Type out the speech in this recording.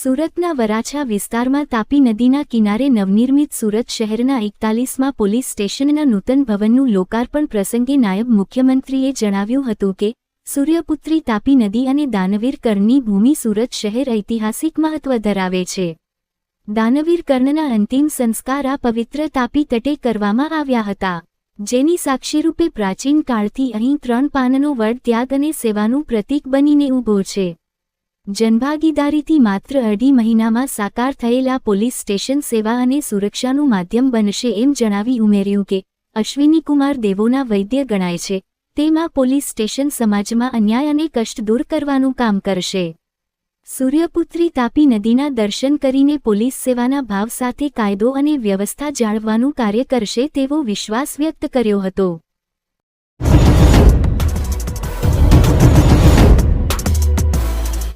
સુરતના વરાછા વિસ્તારમાં તાપી નદીના કિનારે નવનિર્મિત સુરત શહેરના 41મા પોલીસ સ્ટેશનના નૂતન ભવનનું લોકાર્પણ પ્રસંગે નાયબ મુખ્યમંત્રીએ જણાવ્યું હતું કે સૂર્યપુત્રી તાપી નદી અને દાનવીર કર્ણની ભૂમિ સુરત શહેર ઐતિહાસિક મહત્વ ધરાવે છે। દાનવીર કર્ણના અંતિમ સંસ્કાર આ પવિત્ર તાપી તટે કરવામાં આવ્યા હતા, જેની સાક્ષીરૂપે પ્રાચીન કાળથી અહીં 3 પાનનો વડ ત્યાગ અને સેવાનું પ્રતીક બનીને ઊભો છે। જનભાગીદારીથી માત્ર 2.5 મહિનામાં સાકાર થયેલા પોલીસ સ્ટેશન સેવા અને સુરક્ષાનું માધ્યમ બનશે એમ જણાવી ઉમેર્યું કે અશ્વિનીકુમાર દેવોના વૈદ્ય ગણાય છે, તેમાં પોલીસ સ્ટેશન સમાજમાં અન્યાય અને કષ્ટ દૂર કરવાનું કામ કરશે। સૂર્યપુત્રી તાપી નદીના દર્શન કરીને પોલીસ સેવાના ભાવ સાથે કાયદો અને વ્યવસ્થા જાળવવાનું કાર્ય કરશે તેવો વિશ્વાસ વ્યક્ત કર્યો હતો।